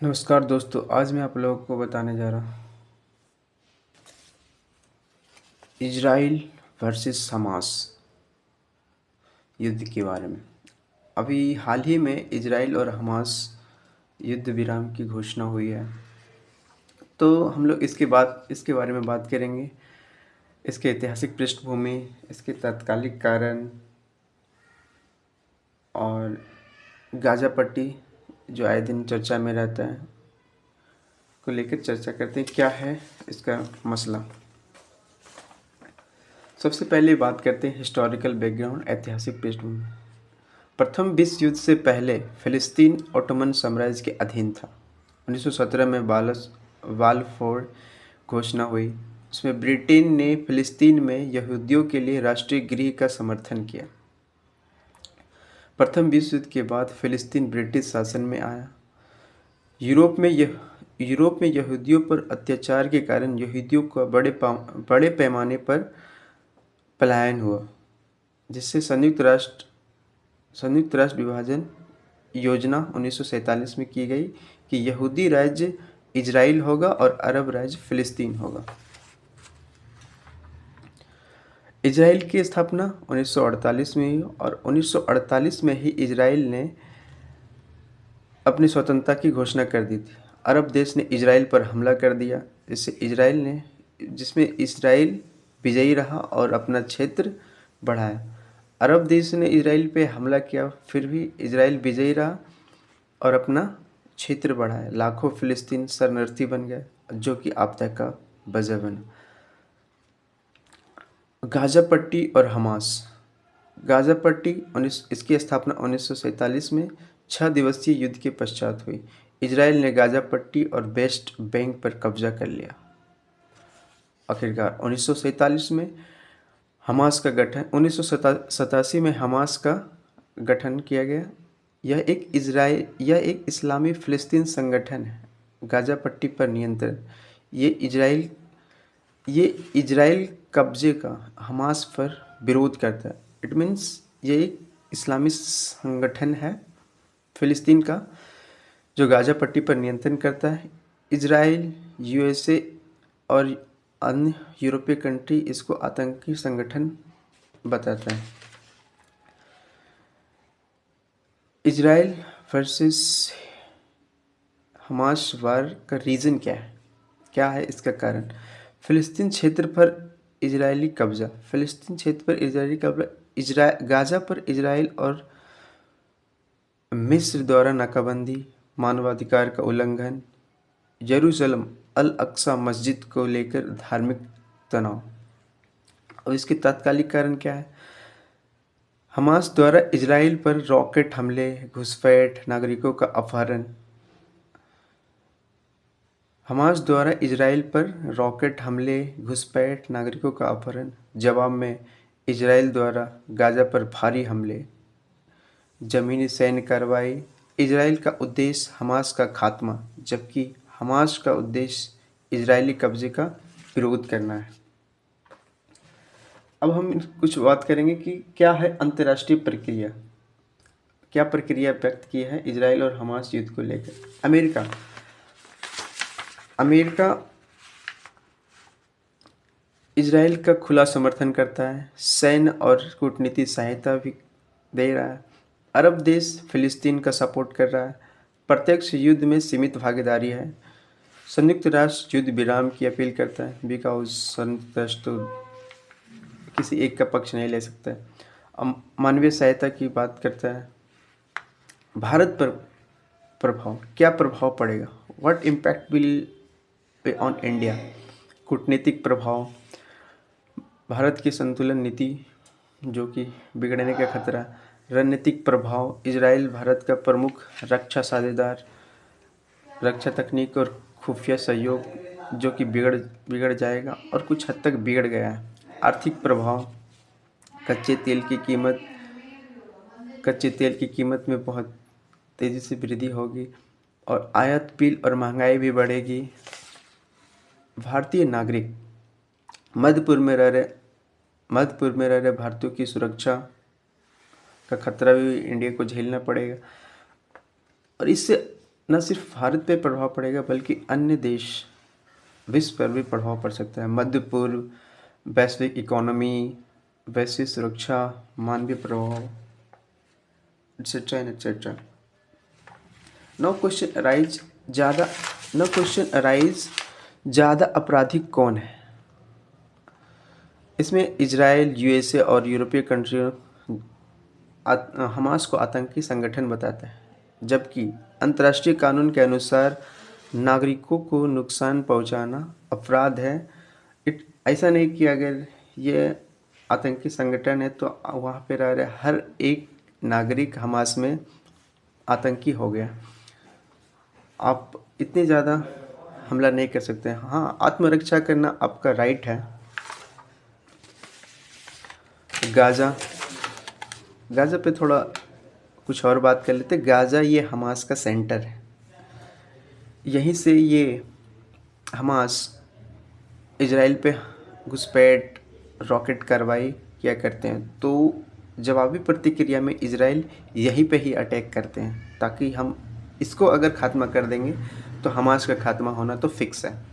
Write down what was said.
नमस्कार दोस्तों, आज मैं आप लोगों को बताने जा रहा हूँ इजराइल वर्सेस हमास युद्ध के बारे में। अभी हाल ही में इजराइल और हमास युद्ध विराम की घोषणा हुई है, तो हम लोग इसके बारे में बात करेंगे। इसके ऐतिहासिक पृष्ठभूमि, इसके तात्कालिक कारण और गाज़ा पट्टी जो आए दिन चर्चा में रहता है को लेकर चर्चा करते हैं। क्या है इसका मसला। सबसे पहले बात करते हैं हिस्टोरिकल बैकग्राउंड, ऐतिहासिक पृष्ठभूमि। प्रथम विश्व युद्ध से पहले फिलिस्तीन ओटोमन साम्राज्य के अधीन था। 1917 में बाल्फोर घोषणा हुई। उसमें ब्रिटेन ने फिलिस्तीन में यहूदियों के लिए राष्ट्रीय गृह का समर्थन किया। प्रथम विश्व युद्ध के बाद फिलिस्तीन ब्रिटिश शासन में आया। यूरोप में यहूदियों पर अत्याचार के कारण यहूदियों का बड़े पैमाने पर पलायन हुआ, जिससे संयुक्त राष्ट्र विभाजन योजना 1947 में की गई कि यहूदी राज्य इजराइल होगा और अरब राज्य फिलिस्तीन होगा। इजराइल की स्थापना 1948 में हुई और 1948 में ही इजराइल ने अपनी स्वतंत्रता की घोषणा कर दी थी। अरब देश ने इजराइल पर हमला कर दिया, जिसमें इजराइल विजयी रहा और अपना क्षेत्र बढ़ाया। अरब देश ने इजराइल पे हमला किया, फिर भी इजराइल विजयी रहा और अपना क्षेत्र बढ़ाया। लाखों फिलिस्तीन शरणार्थी बन गए, जो कि आपदा का वजह बना। गाज़ा पट्टी और हमास। गाज़ा पट्टी इसकी स्थापना 1947 में 6 दिवसीय युद्ध के पश्चात हुई। इजराइल ने गाज़ा पट्टी और वेस्ट बैंक पर कब्जा कर लिया। आखिरकार 1947 में हमास का गठन 1987 में हमास का गठन किया गया। यह एक इस्लामी फ़िलिस्तीन संगठन है। गाज़ा पट्टी पर नियंत्रण। ये इजराइल कब्जे का हमास पर विरोध करता है। इट मीन्स ये एक इस्लामी संगठन है फ़िलिस्तीन का, जो गाज़ा पट्टी पर नियंत्रण करता है। इजराइल, यूएसए और अन्य यूरोपीय कंट्री इसको आतंकी संगठन बताता है। इजराइल वर्सेस हमास वार का रीज़न क्या है इसका कारण। फ़िलिस्तीन क्षेत्र पर इजरायली कब्जा। गाज़ा पर इजराइल और मिस्र द्वारा नाकाबंदी, मानवाधिकार का उल्लंघन, यरूशलेम अल अक्सा मस्जिद को लेकर धार्मिक तनाव। और इसके तात्कालिक कारण क्या है। हमास द्वारा इजराइल पर रॉकेट हमले, घुसपैठ, नागरिकों का अपहरण। जवाब में इजराइल द्वारा गाज़ा पर भारी हमले, ज़मीनी सैन्य कार्रवाई। इजराइल का उद्देश्य हमास का खात्मा, जबकि हमास का उद्देश्य इजरायली कब्जे का विरोध करना है। अब हम कुछ बात करेंगे कि क्या है अंतर्राष्ट्रीय प्रक्रिया। क्या प्रक्रिया व्यक्त की है इजराइल और हमास युद्ध को लेकर। अमेरिका इजराइल का खुला समर्थन करता है, सैन्य और कूटनीतिक सहायता भी दे रहा है। अरब देश फिलिस्तीन का सपोर्ट कर रहा है। प्रत्यक्ष युद्ध में सीमित भागीदारी है। संयुक्त राष्ट्र युद्ध विराम की अपील करता है, बिकॉज संयुक्त राष्ट्र तो किसी एक का पक्ष नहीं ले सकता है। मानवीय सहायता की बात करता है। भारत पर प्रभाव, क्या प्रभाव पड़ेगा, what impact will on India. कूटनीतिक प्रभाव, भारत की संतुलन नीति जो कि बिगड़ने का खतरा। रणनीतिक प्रभाव, इजराइल भारत का प्रमुख रक्षा साझेदार, रक्षा तकनीक और खुफिया सहयोग जो कि बिगड़ जाएगा और कुछ हद तक बिगड़ गया है। आर्थिक प्रभाव, कच्चे तेल की कीमत में बहुत तेज़ी से वृद्धि होगी और आयात बिल और महंगाई भी बढ़ेगी। भारतीय नागरिक, मध्यपुर में रह रहे भारतीयों की सुरक्षा का खतरा भी इंडिया को झेलना पड़ेगा। और इससे न सिर्फ भारत पे प्रभाव पड़ेगा बल्कि अन्य देश विश्व पर भी प्रभाव पड़ सकता है। मध्य पूर्व, वैश्विक इकोनॉमी, वैश्विक सुरक्षा, मानवीय प्रभाव, etcetera and etcetera. No question arise ज़्यादा आपराधिक कौन है? इसमें इजराइल, यूएसए और यूरोपीय कंट्रियों हमास को आतंकी संगठन बताता है, जबकि अंतर्राष्ट्रीय कानून के अनुसार नागरिकों को नुकसान पहुंचाना अपराध है। ऐसा नहीं कि अगर ये आतंकी संगठन है तो वहाँ पे रह रहे हर एक नागरिक हमास में आतंकी हो गया। आप इतने ज़्यादा हमला नहीं कर सकते। हाँ, आत्मरक्षा करना आपका राइट है। गाज़ा पे थोड़ा कुछ और बात कर लेते। गाज़ा ये हमास का सेंटर है। यहीं से ये हमास इजराइल पे घुसपैठ, रॉकेट कार्रवाई किया करते हैं। तो जवाबी प्रतिक्रिया में इजराइल यहीं पे ही अटैक करते हैं, ताकि हम इसको अगर ख़त्मा कर देंगे तो हमास का खात्मा होना तो फिक्स है।